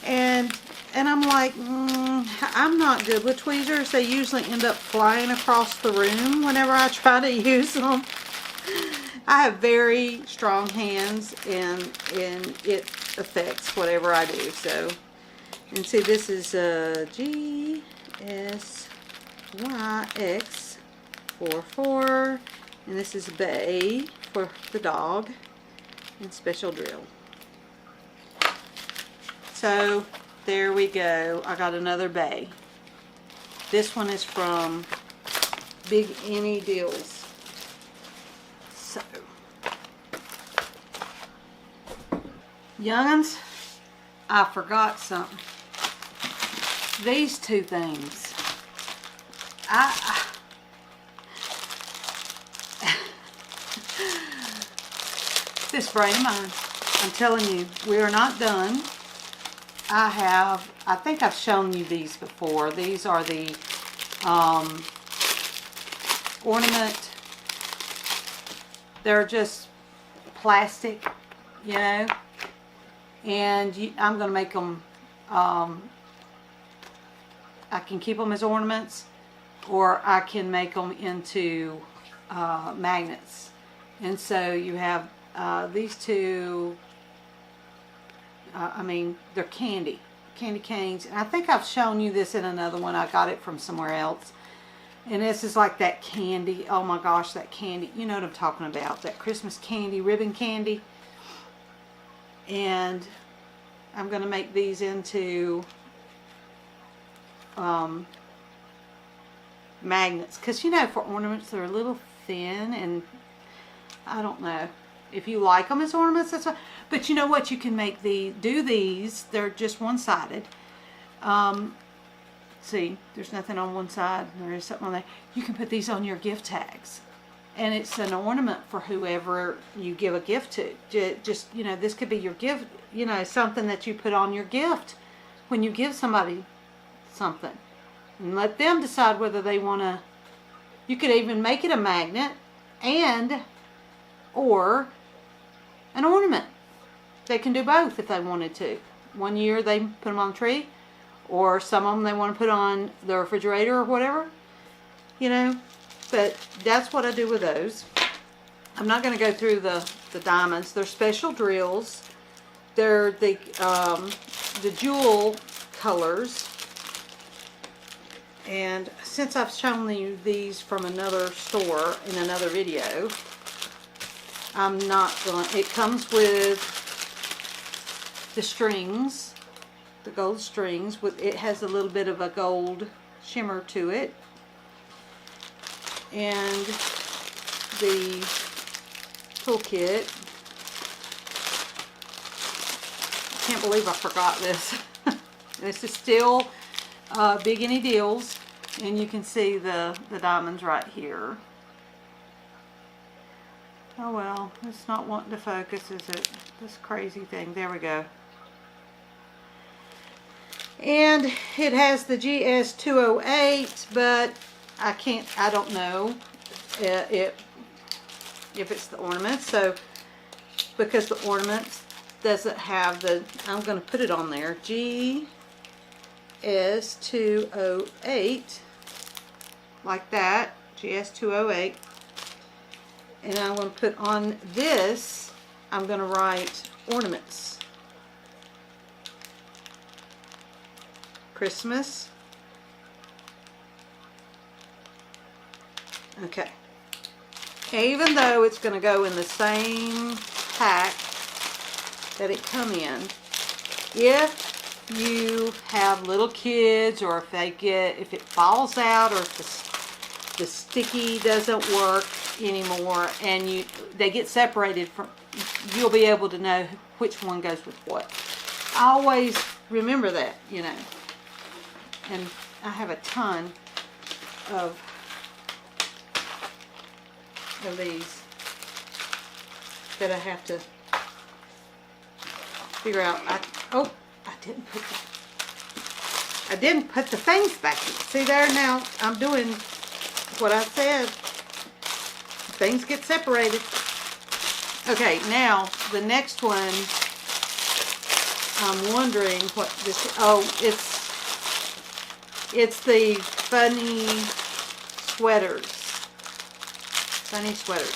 And I'm like, I'm not good with tweezers. They usually end up flying across the room whenever I try to use them. I have very strong hands, and it affects whatever I do. So, and see, this is GSYX44, and this is Bay for the dog, and Special Drill. So there we go. I got another bay. This one is from Biganydeals. So, youngins, I forgot something. These two things. This brain of mine. I'm telling you, we are not done. I think I've shown you these before. These are the ornament. They're just plastic, you know, and I'm going to make them, I can keep them as ornaments, or I can make them into magnets. And so you have these two. I mean, they're candy canes, and I think I've shown you this in another one. I got it from somewhere else, and this is like that candy. Oh my gosh, that candy, you know what I'm talking about, that Christmas candy, ribbon candy. And I'm going to make these into magnets, because you know, for ornaments they're a little thin, and I don't know if you like them as ornaments, that's fine. But you know what, you can make these, they're just one-sided. See, there's nothing on one side, there is something on there. You can put these on your gift tags, and it's an ornament for whoever you give a gift to. Just, you know, this could be your gift, you know, something that you put on your gift when you give somebody something, and let them decide whether they want to. You could even make it a magnet or an ornament. They can do both if they wanted to. One year they put them on the tree, or some of them they want to put on the refrigerator or whatever, you know. But that's what I do with those. I'm not going to go through the diamonds. They're special drills. They're the jewel colors. And since I've shown you these from another store in another video, I'm not going to, it comes with the strings, the gold strings, with it has a little bit of a gold shimmer to it, and the toolkit, can't believe I forgot this. This is still Biganydeals, and you can see the diamonds right here. Oh well, it's not wanting to focus, is it? This crazy thing. There we go. And it has the GS208, but I don't know if it's the Ornaments. So, because the Ornaments doesn't have the, I'm going to put it on there, GS208, like that, GS208. And I'm going to put on this, I'm going to write Ornaments. Christmas. Okay. Even though it's going to go in the same pack that it come in, if you have little kids, or if it falls out, or if the sticky doesn't work anymore and they get separated from, you'll be able to know which one goes with what. I always remember that, you know. And I have a ton of these that I have to figure out. I didn't put the things back in. See there, now I'm doing what I said. Things get separated. Okay, now the next one, I'm wondering what this is. Oh, it's the funny sweaters. Funny sweaters.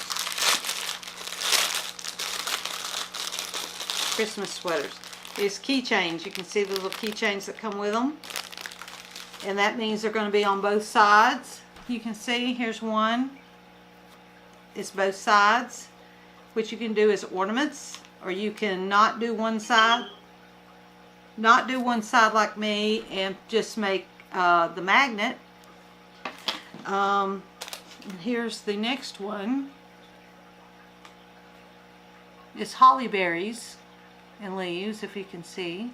Christmas sweaters. It's keychains. You can see the little keychains that come with them. And that means they're going to be on both sides. You can see, here's one. It's both sides. What you can do is ornaments, or you can not do one side. Not do one side like me and just make the magnet. Here's the next one. It's holly berries and leaves, if you can see.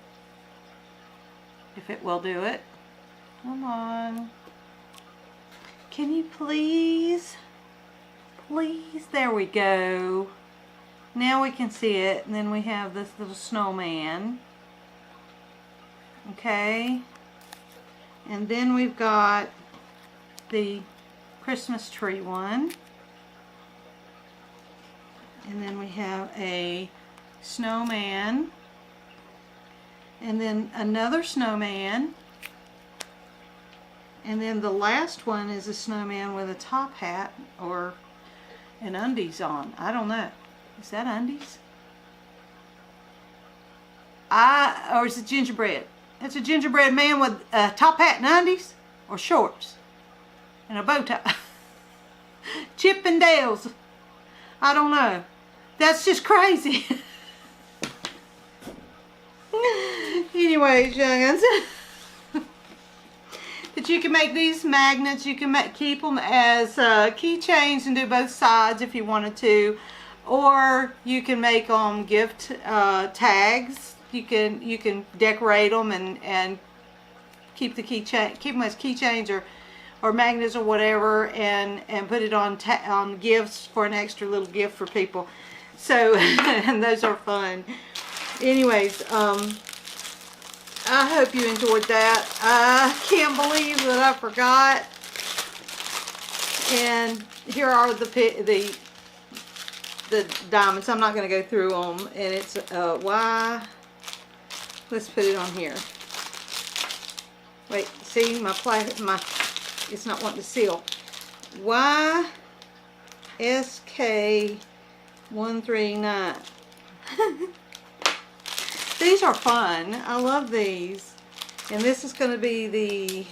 If it will do it. Come on. Can you please? Please? There we go. Now we can see it. And then we have this little snowman. Okay. And then we've got the Christmas tree one. And then we have a snowman. And then another snowman. And then the last one is a snowman with a top hat or an undies on. I don't know. Is that undies? Or is it gingerbread? It's a gingerbread man with a top hat and undies, or shorts and a bow tie. Chip and Dale's. I don't know. That's just crazy. Anyways, youngins. But you can make these magnets. You can keep them as keychains and do both sides if you wanted to, or you can make them gift tags. You can decorate them and keep them as keychains or magnets or whatever, and put it on gifts for an extra little gift for people. So and those are fun. Anyways, I hope you enjoyed that. I can't believe that I forgot. And here are the diamonds. I'm not going to go through them. And it's why. Let's put it on here. Wait, see it's not wanting to seal. YSK139. These are fun. I love these. And this is going to be the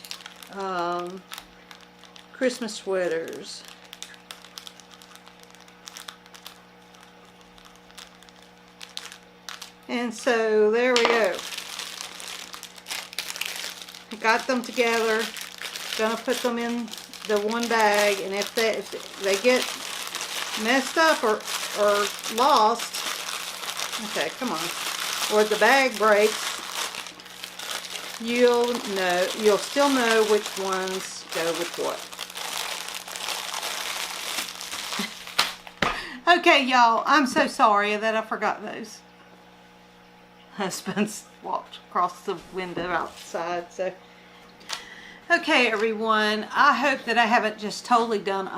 Christmas sweaters. And so there we go. I got them together. Gonna put them in the one bag, and if they get messed up or lost, okay, come on. or the bag breaks, you'll still know which ones go with what. Okay, y'all, I'm so sorry that I forgot those. Husband's walked across the window outside, so. Okay, everyone, I hope that I haven't just totally done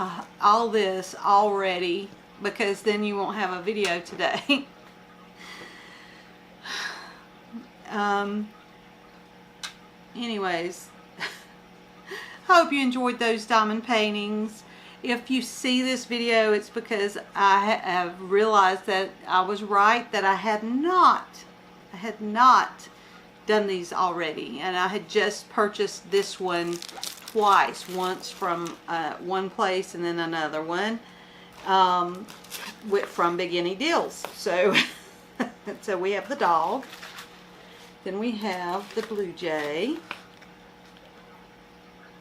all this already, because then you won't have a video today. Anyways, hope you enjoyed those diamond paintings. If you see this video, it's because I have realized that I was right, that I had not done these already, and I had just purchased this one twice, once from one place and then another one from Biganydeals. So so we have the dog, then we have the blue jay.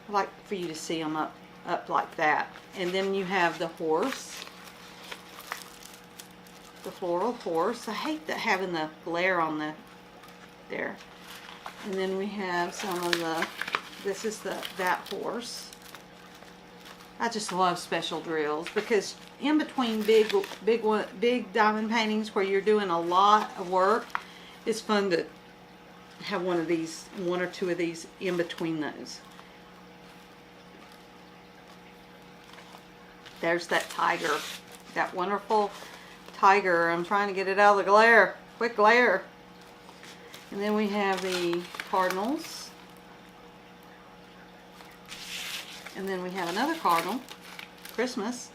I like for you to see them up like that. And then you have the horse, the floral horse. I hate having the glare on there. And then we have some of this is that horse. I just love special drills, because in between big diamond paintings where you're doing a lot of work, it's fun to have one or two of these in between those. There's that tiger, that wonderful tiger. I'm trying to get it out of the glare. Quick glare. And then we have the cardinals. And then we have another cardinal, Christmas.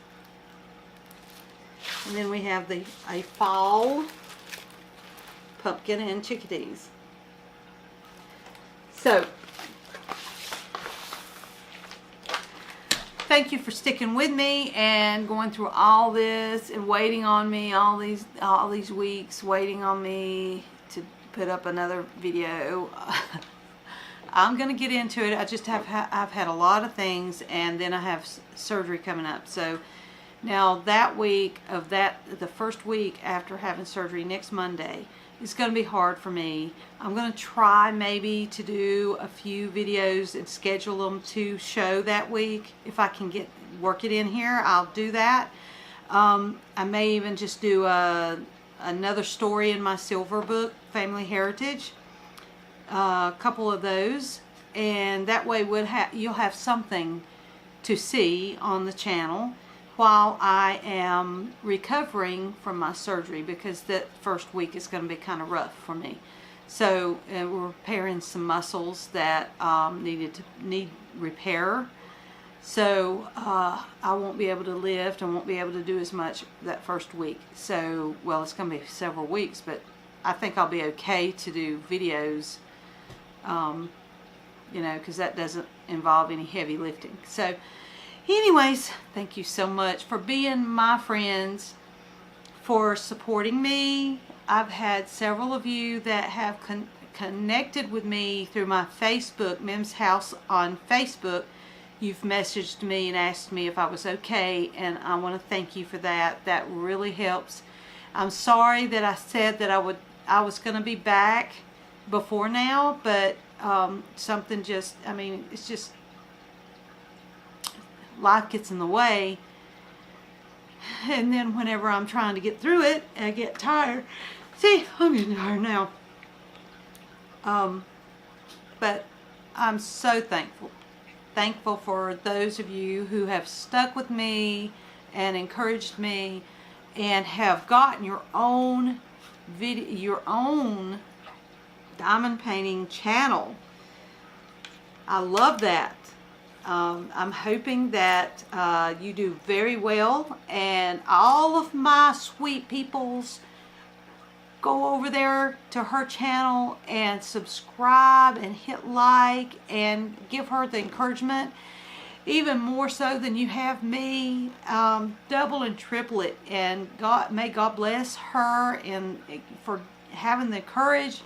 And then we have a fall pumpkin and chickadees. So, thank you for sticking with me and going through all this and waiting on me all these weeks, waiting on me to put up another video. I'm gonna get into it. I've had a lot of things, and then I have surgery coming up. So now that week of the first week after having surgery, next Monday, it's going to be hard for me. I'm going to try maybe to do a few videos and schedule them to show that week. If I can work it in here, I'll do that. I may even just do another story in my silver book, Family Heritage. A couple of those, and that way you'll have something to see on the channel while I am recovering from my surgery, because that first week is going to be kind of rough for me. So we're repairing some muscles that need repair. So I won't be able to lift. I won't be able to do as much that first week. So, well, it's going to be several weeks, but I think I'll be okay to do videos, you know, because that doesn't involve any heavy lifting. So anyways, thank you so much for being my friends, for supporting me. I've had several of you that have connected with me through my Facebook, Mim's House on Facebook. You've messaged me and asked me if I was okay, and I want to thank you for that. That really helps. I'm sorry that I said that I was going to be back before now, but something just, I mean, it's just, life gets in the way, and then whenever I'm trying to get through it, I get tired. See, I'm getting tired now. But I'm so thankful for those of you who have stuck with me and encouraged me and have gotten your own video, your own diamond painting channel. I love that. I'm hoping that you do very well, and all of my sweet peoples, go over there to her channel and subscribe and hit like and give her the encouragement, even more so than you have me. Double and triple it, and may God bless her and for having the courage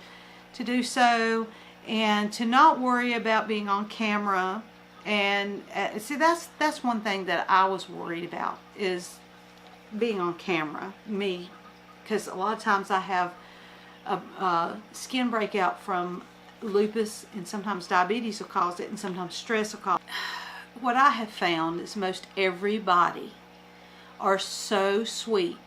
to do so, and to not worry about being on camera. And see, that's one thing that I was worried about, is being on camera, me, because a lot of times I have skin breakout from lupus, and sometimes diabetes will cause it, and sometimes stress will cause it. What I have found is most everybody are so sweet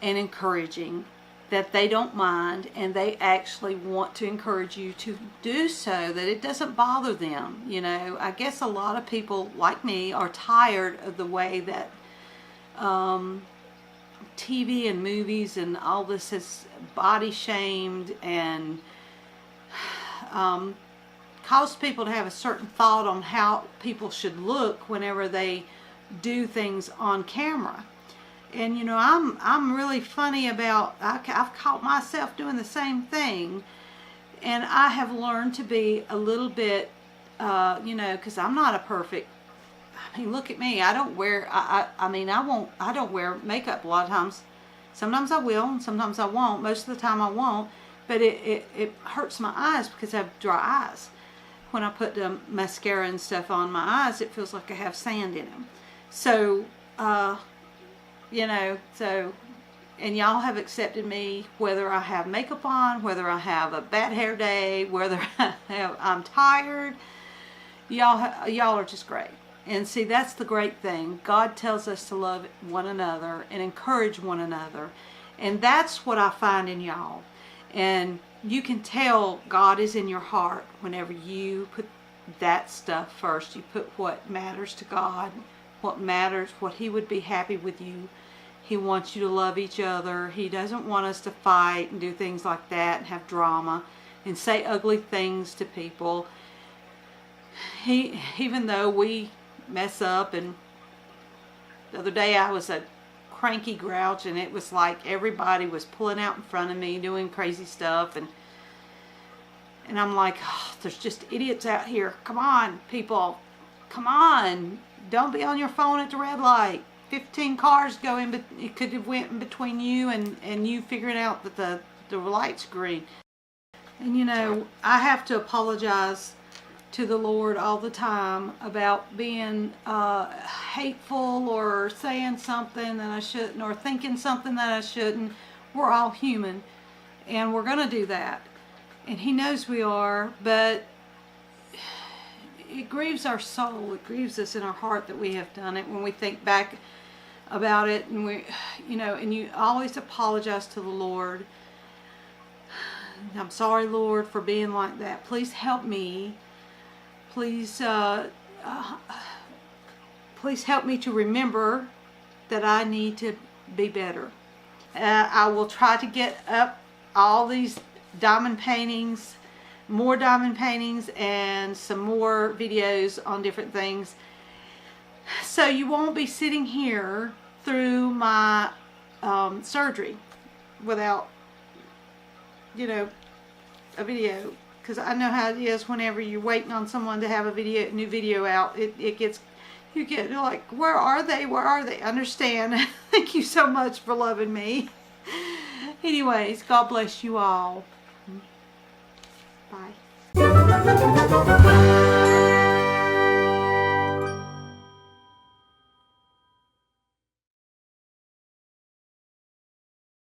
and encouraging that they don't mind, and they actually want to encourage you to do so, that it doesn't bother them. You know, I guess a lot of people like me are tired of the way that TV and movies and all this has body shamed and caused people to have a certain thought on how people should look whenever they do things on camera. And you know, I'm really funny about, I've caught myself doing the same thing, and I have learned to be a little bit, you know, because I'm not a perfect, I mean, look at me. I don't wear, I don't wear makeup a lot of times. Sometimes I will, and sometimes I won't. Most of the time I won't, but it hurts my eyes because I have dry eyes. When I put the mascara and stuff on my eyes, it feels like I have sand in them. So, you know, and y'all have accepted me whether I have makeup on, whether I have a bad hair day, whether I'm tired. Y'all are just great. And see, that's the great thing. God tells us to love one another and encourage one another. And that's what I find in y'all. And you can tell God is in your heart whenever you put that stuff first. You put what matters to God, what matters, what He would be happy with you. He wants you to love each other. He doesn't want us to fight and do things like that and have drama and say ugly things to people. Even though we mess up, and the other day I was a cranky grouch, and it was like everybody was pulling out in front of me doing crazy stuff, and I'm like, oh, there's just idiots out here. Come on, people, come on, don't be on your phone at the red light. 15 cars go in, but it could have went in between you and you figuring out that the light's green. And you know, I have to apologize to the Lord all the time about being hateful or saying something that I shouldn't or thinking something that I shouldn't. We're all human, and we're going to do that. And He knows we are, but it grieves our soul. It grieves us in our heart that we have done it when we think back about it. And we, you know, and you always apologize to the Lord. I'm sorry, Lord, for being like that. Please help me. Please help me to remember that I need to be better. I will try to get up all these diamond paintings, more diamond paintings, and some more videos on different things. So you won't be sitting here through my surgery without, you know, a video. Because I know how it is whenever you're waiting on someone to have a new video out. It gets, you get like, where are they? Where are they? Understand. Thank you so much for loving me. Anyways, God bless you all. Bye.